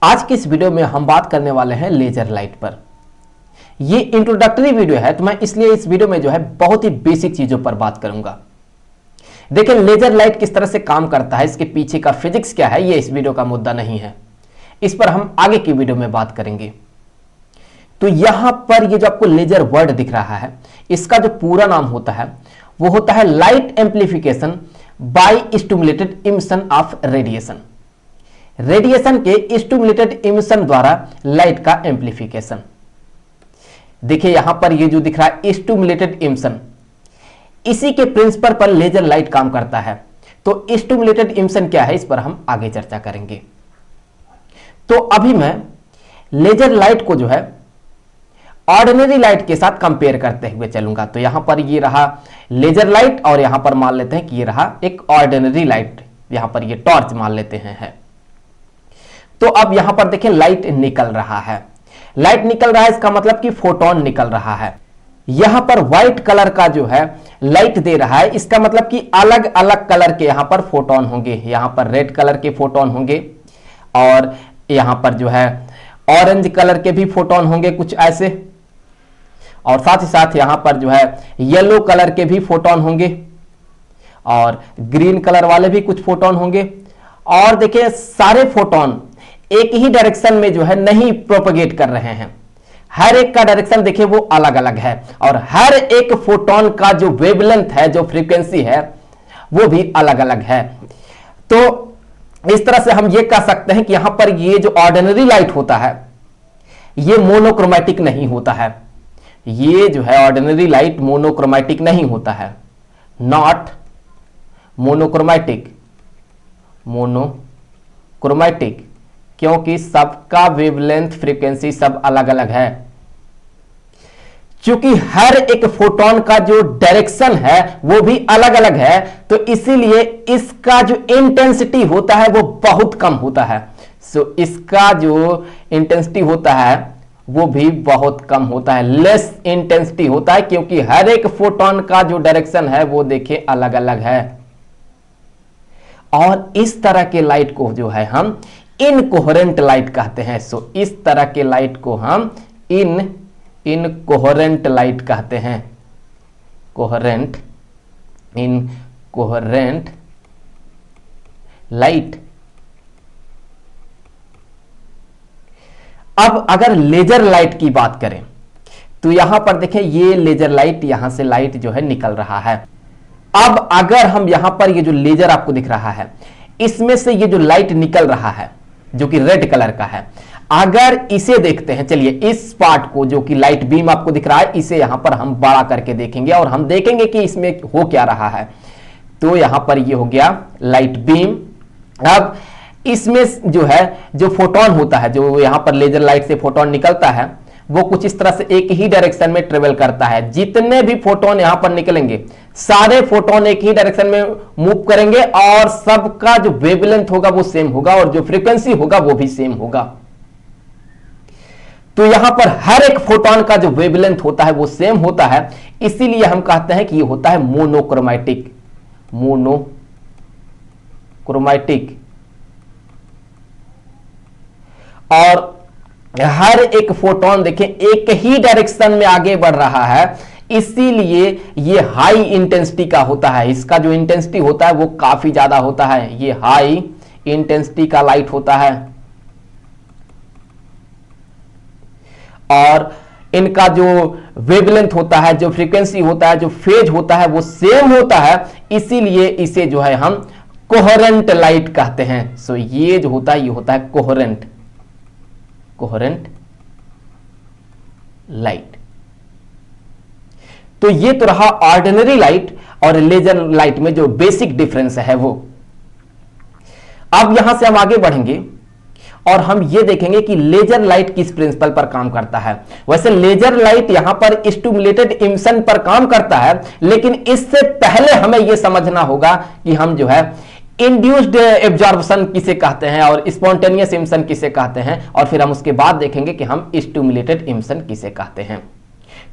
आज की इस वीडियो में हम बात करने वाले हैं लेजर लाइट पर। ये इंट्रोडक्टरी वीडियो है तो मैं इसलिए इस वीडियो में जो है बहुत ही बेसिक चीजों पर बात करूंगा। देखिए लेजर लाइट किस तरह से काम करता है, इसके पीछे का फिजिक्स क्या है, ये इस वीडियो का मुद्दा नहीं है। इस पर हम आगे की वीडियो में बात करेंगे। तो यहां पर ये जो आपको लेजर वर्ड दिख रहा है, इसका जो पूरा नाम होता है वो होता है light amplification by stimulated emission of radiation. Radiation के स्टिमुलेटेड इमिशन द्वारा लाइट का एम्प्लीफिकेशन। देखिए यहां पर ये जो दिख रहा है स्टिमुलेटेड इमिशन, इसी के प्रिंसिपल पर लेजर लाइट काम करता है। तो स्टिमुलेटेड इमिशन क्या है, इस पर हम आगे चर्चा करेंगे। तो अभी मैं लेजर लाइट को जो है ऑर्डिनरी लाइट के साथ कंपेयर करते हुए चलूंगा। तो यहां पर ये रहा लेजर लाइट और यहां पर मान लेते हैं कि ये रहा एक ऑर्डिनरी लाइट, यहां पर ये टॉर्च मान लेते हैं है। तो अब यहां पर देखें लाइट निकल रहा है, लाइट निकल रहा है, इसका मतलब कि फोटोन निकल रहा है। यहां पर व्हाइट कलर का जो है लाइट दे रहा है, इसका मतलब कि अलग अलग कलर के यहां पर फोटोन होंगे। यहां पर रेड कलर के फोटोन होंगे और यहां पर जो है ऑरेंज कलर के भी फोटोन होंगे कुछ ऐसे, और साथ ही साथ यहां पर जो है येलो कलर के भी फोटोन होंगे और ग्रीन कलर वाले भी कुछ फोटोन होंगे। और देखिए सारे फोटोन एक ही डायरेक्शन में जो है नहीं प्रोपगेट कर रहे हैं, हर एक का डायरेक्शन देखिए वो अलग अलग है और हर एक फोटोन का जो वेवलेंथ है, जो फ्रीक्वेंसी है, वो भी अलग अलग है। तो इस तरह से हम ये कह सकते हैं कि यहां पर ये जो ऑर्डिनरी लाइट होता है ये मोनोक्रोमैटिक नहीं होता है। ये जो है ऑर्डिनरी लाइट मोनोक्रोमैटिक नहीं होता है, नॉट मोनोक्रोमैटिक, मोनोक्रोमैटिक, क्योंकि सबका वेवलेंथ फ्रीक्वेंसी सब अलग अलग है। क्योंकि हर एक फोटोन का जो डायरेक्शन है वो भी अलग अलग है, तो इसीलिए इसका जो इंटेंसिटी होता है वो बहुत कम होता है। सो इसका जो इंटेंसिटी होता है वो भी बहुत कम होता है, लेस इंटेंसिटी होता है, क्योंकि हर एक फोटोन का जो डायरेक्शन है वो देखिए अलग अलग है। और इस तरह के लाइट को जो है हम इनकोहेरेंट लाइट कहते हैं। सो इस तरह के लाइट को हम इनकोहेरेंट लाइट कहते हैं, कोहेरेंट, इनकोहेरेंट लाइट। अब अगर लेजर लाइट की बात करें तो यहां पर देखें ये लेजर लाइट, यहां से लाइट जो है निकल रहा है। अब अगर हम यहां पर ये जो लेजर आपको दिख रहा है, इसमें से ये जो लाइट निकल रहा है जो कि रेड कलर का है, अगर इसे देखते हैं, चलिए इस पार्ट को जो कि लाइट बीम आपको दिख रहा है, इसे यहां पर हम बड़ा करके देखेंगे और हम देखेंगे कि इसमें हो क्या रहा है। तो यहां पर ये हो गया लाइट बीम। अब इसमें जो है जो फोटोन होता है, जो यहां पर लेजर लाइट से फोटोन निकलता है, वो कुछ इस तरह से एक ही डायरेक्शन में ट्रेवल करता है। जितने भी फोटोन यहां पर निकलेंगे सारे फोटोन एक ही डायरेक्शन में मूव करेंगे और सबका जो वेवलेंथ होगा वो सेम होगा और जो फ्रीक्वेंसी होगा वो भी सेम होगा। तो यहां पर हर एक फोटोन का जो वेवलेंथ होता है वो सेम होता है, इसीलिए हम कहते हैं कि ये होता है मोनोक्रोमैटिक, मोनोक्रोमैटिक। और हर एक फोटोन देखें एक ही डायरेक्शन में आगे बढ़ रहा है, इसीलिए ये हाई इंटेंसिटी का होता है। इसका जो इंटेंसिटी होता है वो काफी ज्यादा होता है, ये हाई इंटेंसिटी का लाइट होता है। और इनका जो वेवलेंथ होता है, जो फ्रीक्वेंसी होता है, जो फेज होता है वो सेम होता है, इसीलिए इसे जो है हम कोहेरेंट लाइट कहते हैं। सो ये जो होता है ये होता है कोहेरेंट, कोहेरेंट लाइट। तो ये तो रहा ऑर्डिनरी लाइट और लेजर लाइट में जो बेसिक डिफरेंस है वो। अब यहां से हम आगे बढ़ेंगे और हम ये देखेंगे कि लेजर लाइट किस प्रिंसिपल पर काम करता है। वैसे लेजर लाइट यहां पर स्टिमुलेटेड इमिशन पर काम करता है, लेकिन इससे पहले हमें यह समझना होगा कि हम जो है इंड्यूस्ड एब्जॉर्प्शन किसे कहते हैं और स्पॉन्टेनियस इमिशन किसे कहते हैं, और फिर हम उसके बाद देखेंगे कि हम स्टिमुलेटेड इमिशन किसे कहते हैं।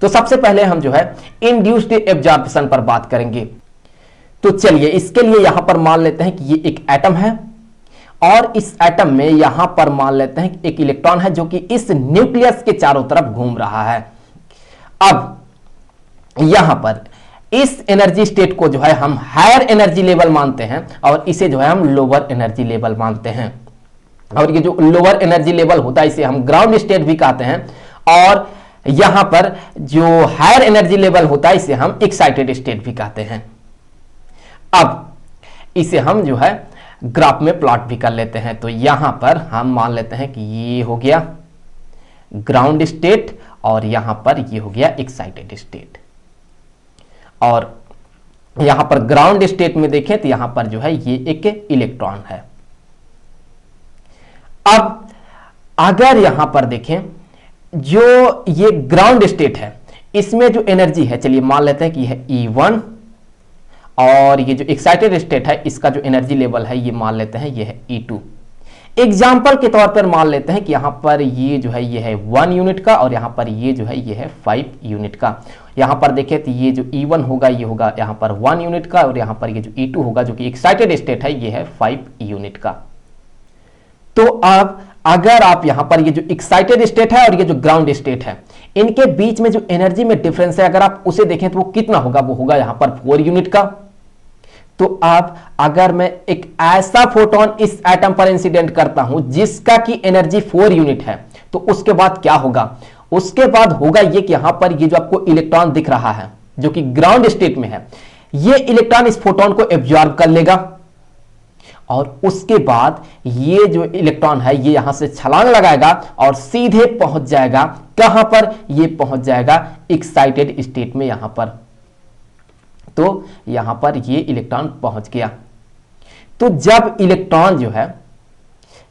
तो सबसे पहले हम जो है इंड्यूस्ड एब्जॉर्प्शन पर बात करेंगे। तो चलिए इसके लिए यहां पर मान लेते हैं कि ये एक एटम है और इस एटम में यहां पर मान लेते हैं एक इलेक्ट्रॉन है जो कि इस न्यूक्लियस के चारों तरफ घूम रहा है। अब यहां पर इस एनर्जी स्टेट को जो है हम हायर एनर्जी लेवल मानते हैं और इसे जो है हम लोअर एनर्जी लेवल मानते हैं। और ये जो लोअर एनर्जी लेवल होता है इसे हम ग्राउंड स्टेट भी कहते हैं, और यहां पर जो हायर एनर्जी लेवल होता है इसे हम एक्साइटेड स्टेट भी कहते हैं। अब इसे हम जो है ग्राफ में प्लॉट भी कर लेते हैं। तो यहां पर हम मान लेते हैं कि ये हो गया ग्राउंड स्टेट और यहां पर ये हो गया एक्साइटेड स्टेट। और यहां पर ग्राउंड स्टेट में देखें तो यहां पर जो है ये एक इलेक्ट्रॉन है। अब अगर यहां पर देखें जो ये ग्राउंड स्टेट है इसमें जो एनर्जी है, चलिए मान लेते हैं कि है E1, और ये जो एक्साइटेड स्टेट है इसका जो एनर्जी लेवल है ये मान लेते हैं ये है E2। एग्जाम्पल के तौर पर मान लेते हैं कि यहां पर ये जो है ये है 1 यूनिट का और यहां पर ये जो है ये है 5 यूनिट का। यहां पर देखें तो ये जो E1 होगा ये होगा यहां पर 1 यूनिट का, और यहां पर ये जो E2 होगा जो कि एक्साइटेड स्टेट है ये है 5 यूनिट का। तो अब अगर आप यहां पर ये जो एक्साइटेड स्टेट है और ये जो ग्राउंड स्टेट है इनके बीच में जो एनर्जी में डिफरेंस है अगर आप उसे देखें तो वो कितना होगा, वो होगा यहां पर 4 यूनिट का। तो अब अगर मैं एक ऐसा फोटोन इस एटम पर इंसिडेंट करता हूं जिसका की एनर्जी 4 यूनिट है तो उसके बाद क्या होगा, उसके बाद होगा ये कि यहां पर ये जो आपको इलेक्ट्रॉन दिख रहा है जो कि ग्राउंड स्टेट में है, ये इलेक्ट्रॉन इस फोटोन को एब्जॉर्ब कर लेगा और उसके बाद ये जो इलेक्ट्रॉन है ये यहां से छलांग लगाएगा और सीधे पहुंच जाएगा कहां पर, ये पहुंच जाएगा एक्साइटेड स्टेट में यहां पर। तो यहां पर ये इलेक्ट्रॉन पहुंच गया। तो जब इलेक्ट्रॉन जो है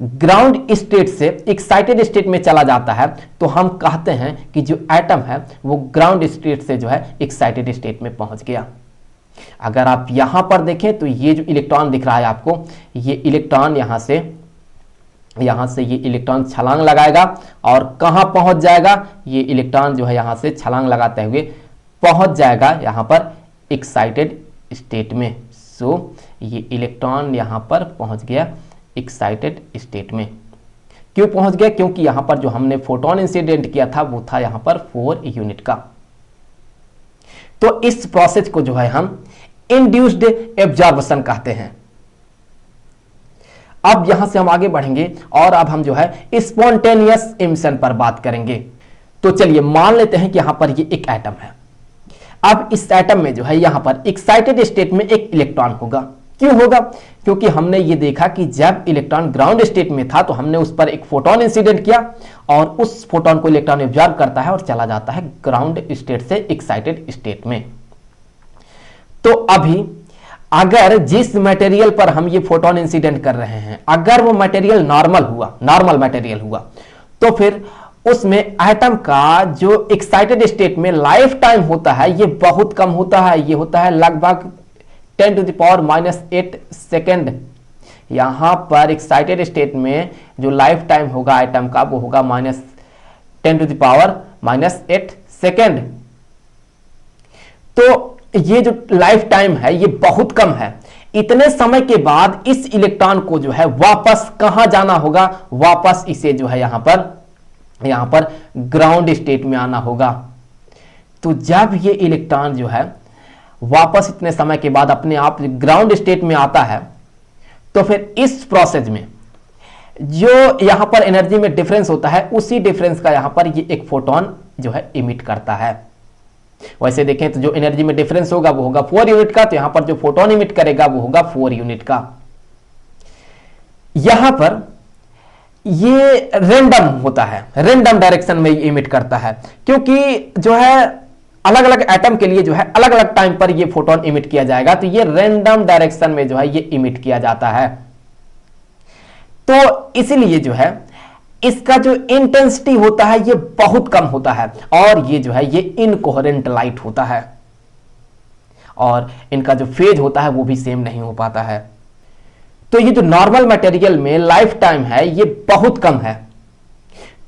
ग्राउंड स्टेट से एक्साइटेड स्टेट में चला जाता है तो हम कहते हैं कि जो एटम है वो ग्राउंड स्टेट से जो है एक्साइटेड स्टेट में पहुंच गया। अगर आप यहां पर देखें तो ये जो इलेक्ट्रॉन दिख रहा है आपको, ये इलेक्ट्रॉन यहां से ये इलेक्ट्रॉन छलांग लगाएगा और कहां पहुंच जाएगा, ये इलेक्ट्रॉन जो है यहां से छलांग लगाते हुए पहुंच जाएगा यहां पर एक्साइटेड स्टेट में। सो ये इलेक्ट्रॉन यहां पर पहुंच गया एक्साइटेड स्टेट में। क्यों पहुंच गया, क्योंकि यहां पर जो हमने फोटोन इंसिडेंट किया था वो था यहां पर 4 यूनिट का। तो इस प्रोसेस को जो है हम इंड्यूस्ड एब्जॉर्प्शन कहते हैं। अब यहां से हम आगे बढ़ेंगे और अब हम जो है स्पॉन्टेनियस इमिशन पर बात करेंगे। तो चलिए मान लेते हैं कि यहां पर ये एक एटम है। अब इस एटम में जो है यहां पर एक्साइटेड स्टेट में एक इलेक्ट्रॉन होगा। क्यों होगा, क्योंकि हमने ये देखा कि जब इलेक्ट्रॉन ग्राउंड स्टेट में था तो हमने उस पर एक फोटोन इंसिडेंट किया और उस फोटोन को इलेक्ट्रॉन एब्जॉर्ब करता है और चला जाता है ग्राउंड स्टेट से एक्साइटेड स्टेट में। तो अभी अगर जिस मटेरियल पर हम ये फोटोन इंसिडेंट कर रहे हैं अगर वो मटेरियल नॉर्मल मटेरियल हुआ तो फिर उसमें एटम का जो एक्साइटेड स्टेट में लाइफ टाइम होता है ये बहुत कम होता है, ये होता है लगभग 10⁻⁻8 सेकेंड। यहां पर एक्साइटेड स्टेट में जो लाइफ टाइम होगा एटम का वो होगा -10⁻⁻8 सेकेंड। तो ये जो लाइफ टाइम है ये बहुत कम है। इतने समय के बाद इस इलेक्ट्रॉन को जो है वापस कहां जाना होगा, वापस इसे जो है यहां पर ग्राउंड स्टेट में आना होगा। तो जब ये इलेक्ट्रॉन जो है वापस इतने समय के बाद अपने आप ग्राउंड स्टेट में आता है तो फिर इस प्रोसेस में जो यहां पर एनर्जी में डिफरेंस होता है उसी डिफरेंस का यहां पर ये एक फोटोन जो है इमिट करता है। वैसे देखें तो जो एनर्जी में डिफरेंस होगा वो होगा 4 यूनिट का, तो यहां पर जो फोटोन इमिट करेगा वो होगा 4 यूनिट का। यहां पर ये रेंडम होता है, रेंडम डायरेक्शन में इमिट करता है, क्योंकि जो है अलग अलग एटम के लिए जो है अलग अलग टाइम पर ये फोटोन इमिट किया जाएगा, तो ये रेंडम डायरेक्शन में जो है ये इमिट किया जाता है। तो इसीलिए जो है इसका जो इंटेंसिटी होता है ये बहुत कम होता है और ये जो है ये इनकोहेरेंट लाइट होता है और इनका जो फेज होता है वो भी सेम नहीं हो पाता है। तो ये जो नॉर्मल मटेरियल में लाइफ टाइम है ये बहुत कम है।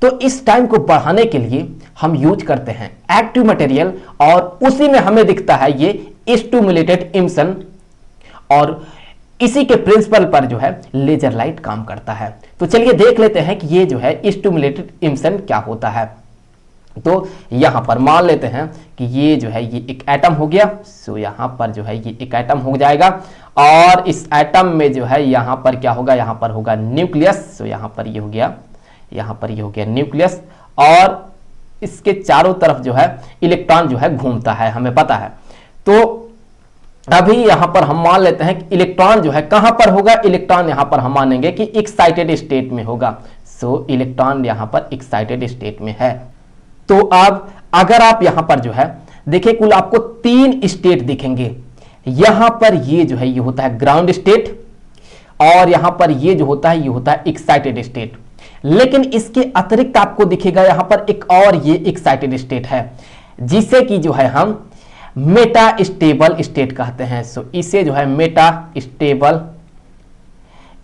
तो इस टाइम को बढ़ाने के लिए हम यूज करते हैं एक्टिव मटेरियल और उसी में हमें दिखता है ये स्टिमुलेटेड इमिशन। और इसी के प्रिंसिपल पर जो है लेजर लाइट काम करता है। तो चलिए देख लेते हैं कि ये जो है स्टिमुलेटेड इमिशन क्या होता है। तो यहां पर मान लेते हैं कि ये जो है ये एक एटम हो गया। सो यहां पर जो है ये एक एटम हो जाएगा और इस एटम में जो है यहां पर क्या होगा, यहां पर होगा न्यूक्लियस। सो यहां पर ये हो गया, यहां पर ये हो गया न्यूक्लियस और इसके चारों तरफ जो है इलेक्ट्रॉन जो है घूमता है, हमें पता है। तो अभी यहां पर हम मान लेते हैं कि इलेक्ट्रॉन जो है कहां पर होगा, इलेक्ट्रॉन यहां पर हम मानेंगे कि एक्साइटेड स्टेट में होगा। सो इलेक्ट्रॉन यहां पर एक्साइटेड स्टेट में है। तो अब अगर आप यहां पर जो है देखिए कुल आपको 3 स्टेट दिखेंगे। यहां पर ये जो है ये होता है ग्राउंड स्टेट और यहां पर ये जो होता है ये होता है एक्साइटेड स्टेट। लेकिन इसके अतिरिक्त आपको दिखेगा यहां पर एक और ये एक्साइटेड स्टेट है जिसे कि जो है हम मेटा स्टेबल स्टेट कहते हैं। सो इसे जो है मेटा स्टेबल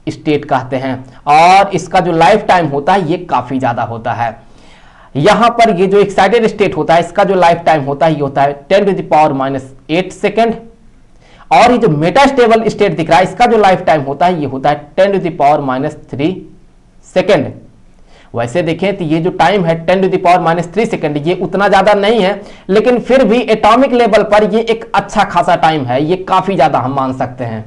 स्टेट कहते हैं और इसका जो लाइफ टाइम होता है ये काफी ज्यादा होता है। यहां पर ये जो एक्साइटेड स्टेट होता है इसका जो लाइफ टाइम होता है ये होता है 10⁻⁻8 सेकेंड और ये जो मेटा स्टेबल स्टेट दिख रहा है इसका जो लाइफ टाइम होता है ये होता है 10⁻³ सेकेंड। वैसे देखें तो ये जो टाइम है 10⁻³ सेकेंड ये उतना ज्यादा नहीं है, लेकिन फिर भी एटॉमिक लेवल पर ये एक अच्छा खासा टाइम है, ये काफी ज्यादा हम मान सकते हैं।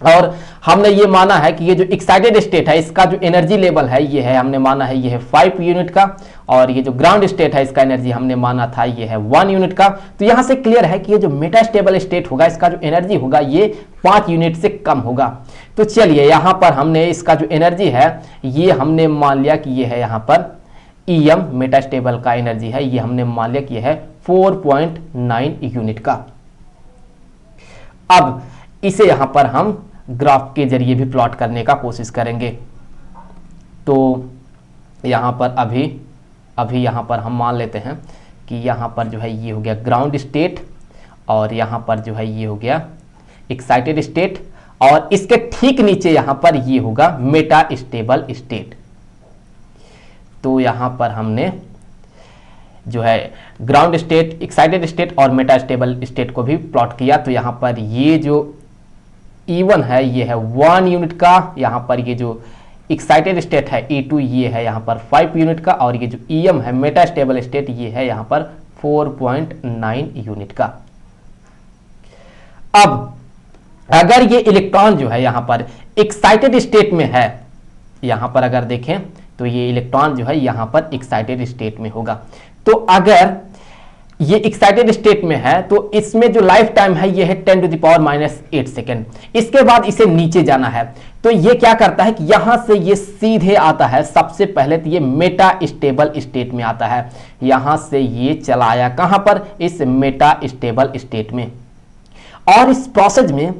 और हमने ये माना है कि ये जो एक्साइटेड स्टेट है इसका जो एनर्जी लेवल है ये है, हमने माना है ये है 5 यूनिट का और ये जो ग्राउंड स्टेट है इसका एनर्जी हमने माना था ये है 1 यूनिट का। तो यहां से क्लियर है कि ये जो मेटास्टेबल स्टेट होगा इसका जो एनर्जी होगा ये 5 यूनिट से कम होगा। तो चलिए यहां पर हमने इसका जो एनर्जी है ये हमने मान लिया कि ये है यहां पर EM मेटास्टेबल का एनर्जी है, ये हमने मान लिया कि ये है 4.9 यूनिट का। अब इसे यहां पर हम ग्राफ के जरिए भी प्लॉट करने का कोशिश करेंगे। तो यहां पर अभी यहां पर हम मान लेते हैं कि यहां पर जो है ये हो गया ग्राउंड स्टेट और यहां पर जो है ये हो गया एक्साइटेड स्टेट और इसके ठीक नीचे यहां पर ये होगा मेटा स्टेबल स्टेट। तो यहां पर हमने जो है ग्राउंड स्टेट, एक्साइटेड स्टेट और मेटा स्टेबल स्टेट को भी प्लॉट किया। तो यहां पर ये जो E1 है ये है 1 यूनिट का, यहां पर ये जो एक्साइटेड स्टेट है E2 ये है यहां पर 5 यूनिट का और ये जो EM है मेटा स्टेबल स्टेट ये है यहां पर 4.9 यूनिट का। अब अगर ये इलेक्ट्रॉन जो है यहां पर एक्साइटेड स्टेट में है, यहां पर अगर देखें तो ये इलेक्ट्रॉन जो है यहां पर एक्साइटेड स्टेट में होगा। तो अगर ये एक्साइटेड स्टेट में है तो इसमें जो लाइफ टाइम है ये है 10⁻⁻8 सेकेंड। इसके बाद इसे नीचे जाना है तो ये क्या करता है कि यहां से ये सीधे आता है, सबसे पहले तो ये मेटा स्टेबल स्टेट में आता है, यहां से ये चला आया कहां पर, इस मेटा स्टेबल स्टेट में। और इस प्रोसेस में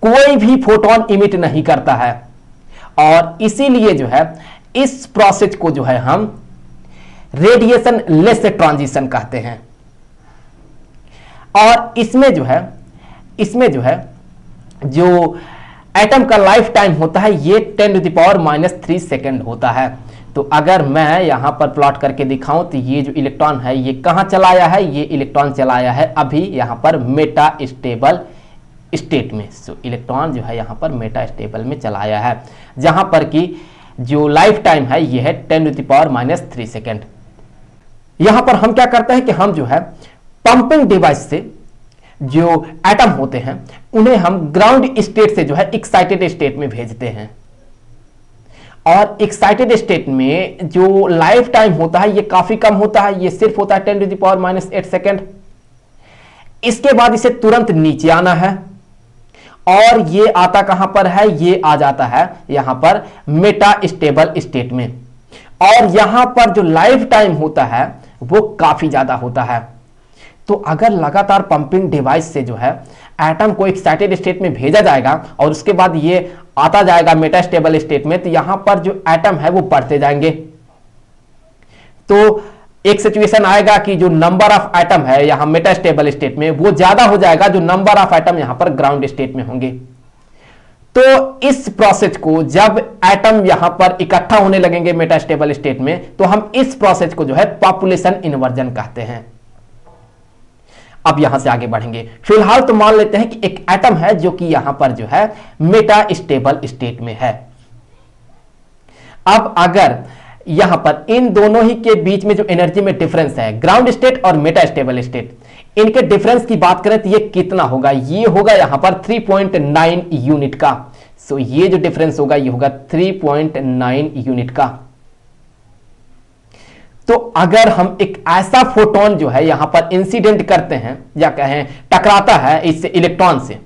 कोई भी फोटोन इमिट नहीं करता है और इसीलिए जो है इस प्रोसेस को जो है हम रेडिएशन लेस ट्रांजिशन कहते हैं। और इसमें जो है जो एटम का लाइफ टाइम होता है ये 10⁻³ सेकेंड होता है। तो अगर मैं यहां पर प्लॉट करके दिखाऊं तो ये जो इलेक्ट्रॉन है ये कहां चला आया है, ये इलेक्ट्रॉन चला आया है अभी यहां पर मेटा स्टेबल स्टेट में। सो इलेक्ट्रॉन जो है यहां पर मेटा स्टेबल में चला आया है जहां पर कि जो लाइफ टाइम है ये है 10⁻³ सेकेंड। यहां पर हम क्या करते हैं कि हम जो है पंपिंग डिवाइस से जो एटम होते हैं उन्हें हम ग्राउंड स्टेट से जो है एक्साइटेड स्टेट में भेजते हैं और एक्साइटेड स्टेट में जो लाइफ टाइम होता है ये काफी कम होता है, ये सिर्फ होता है 10⁻⁸ सेकेंड। इसके बाद इसे तुरंत नीचे आना है और ये आता कहां पर है, ये आ जाता है यहां पर मेटा स्टेबल स्टेट में और यहां पर जो लाइफ टाइम होता है वो काफी ज्यादा होता है। तो अगर लगातार पंपिंग डिवाइस से जो है एटम को एक्साइटेड स्टेट में भेजा जाएगा और उसके बाद ये आता जाएगा मेटा स्टेबल स्टेट में, तो यहां पर जो एटम है वो बढ़ते जाएंगे। तो एक सिचुएशन आएगा कि जो नंबर ऑफ एटम है यहां मेटा स्टेबल स्टेट में वो ज्यादा हो जाएगा जो नंबर ऑफ एटम यहां पर ग्राउंड स्टेट में होंगे। तो इस प्रोसेस को जब एटम यहां पर इकट्ठा होने लगेंगे मेटा स्टेबल स्टेट में तो हम इस प्रोसेस को जो है पॉपुलेशन इन्वर्जन कहते हैं। अब यहां से आगे बढ़ेंगे। फिलहाल तो मान लेते हैं कि एक एटम है जो कि यहां पर जो है मेटा स्टेबल स्टेट में है। अब अगर यहां पर इन दोनों ही के बीच में जो एनर्जी में डिफरेंस है, ग्राउंड स्टेट और मेटा स्टेबल स्टेट, इनके डिफरेंस की बात करें तो ये कितना होगा? ये होगा यहां पर 3.9 यूनिट का। सो ये जो डिफरेंस होगा ये होगा 3.9 यूनिट का। तो अगर हम एक ऐसा फोटोन जो है यहां पर इंसिडेंट करते हैं या कहें टकराता है इससे इलेक्ट्रॉन से,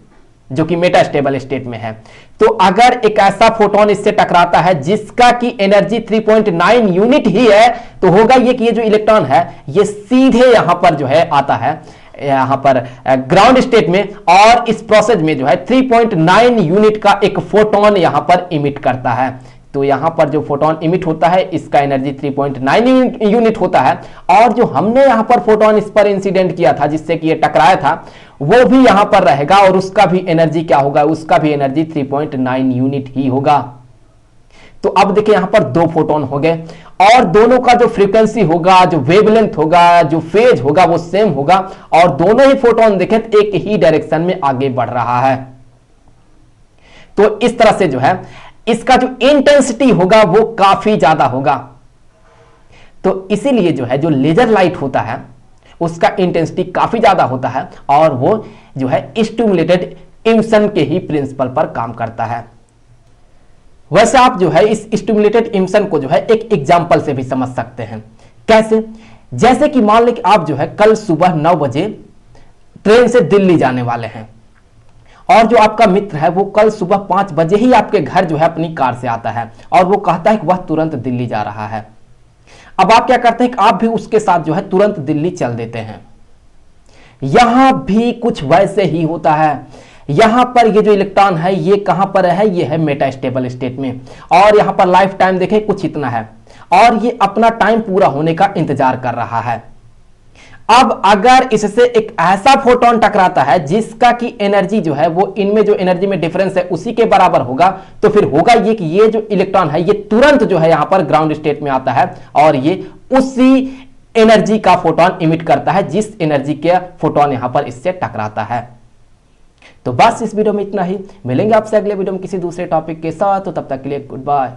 जो कि मेटा स्टेबल स्टेट में है, तो अगर एक ऐसा फोटोन इससे टकराता है जिसका की एनर्जी 3.9 यूनिट ही है, तो होगा ये कि ये जो इलेक्ट्रॉन है ये सीधे यहां पर जो है आता है यहां पर ग्राउंड स्टेट में, और इस प्रोसेस में जो है 3.9 यूनिट का एक फोटोन यहां पर इमिट करता है। तो यहां पर जो फोटोन इमिट होता है इसका एनर्जी 3.9 यूनिट होता है, और जो हमने यहां पर फोटोन इस पर इंसिडेंट किया था जिससे कि ये टकराया था वो भी यहां पर रहेगा, और उसका भी एनर्जी क्या होगा? उसका भी एनर्जी 3.9 यूनिट ही होगा। तो अब देखिए यहां पर दो फोटोन हो गए, और दोनों का जो फ्रीक्वेंसी होगा, जो वेवलेंथ होगा, जो फेज होगा वो सेम होगा, और दोनों ही फोटोन देखें तो एक ही डायरेक्शन में आगे बढ़ रहा है। तो इस तरह से जो है इसका जो इंटेंसिटी होगा वो काफी ज्यादा होगा। तो इसीलिए जो है जो लेजर लाइट होता है उसका इंटेंसिटी काफी ज्यादा होता है, और वो जो है स्टिमुलेटेड इमिशन के ही प्रिंसिपल पर काम करता है। वैसे आप जो है इस स्टिमुलेटेड इमिशन को जो है एक एग्जांपल से भी समझ सकते हैं। कैसे? जैसे कि मान लें कि आप जो है कल सुबह 9 बजे ट्रेन से दिल्ली जाने वाले हैं, और जो आपका मित्र है वो कल सुबह 5 बजे ही आपके घर जो है अपनी कार से आता है, और वो कहता है कि वह तुरंत दिल्ली जा रहा है। अब आप क्या करते हैं कि आप भी उसके साथ जो है तुरंत दिल्ली चल देते हैं। यहां भी कुछ वैसे ही होता है। यहां पर ये जो इलेक्ट्रॉन है ये कहां पर है? ये है मेटा स्टेबल स्टेट में, और यहां पर लाइफ टाइम देखें कुछ इतना है, और ये अपना टाइम पूरा होने का इंतजार कर रहा है। अब अगर इससे एक ऐसा फोटोन टकराता है जिसका की एनर्जी जो है वो इनमें जो एनर्जी में डिफरेंस है उसी के बराबर होगा, तो फिर होगा ये कि ये जो इलेक्ट्रॉन है ये तुरंत जो है यहां पर ग्राउंड स्टेट में आता है, और ये उसी एनर्जी का फोटोन इमिट करता है जिस एनर्जी के फोटोन यहां पर इससे टकराता है। तो बस इस वीडियो में इतना ही। मिलेंगे आपसे अगले वीडियो में किसी दूसरे टॉपिक के साथ, तो तब तक के लिए गुड बाय।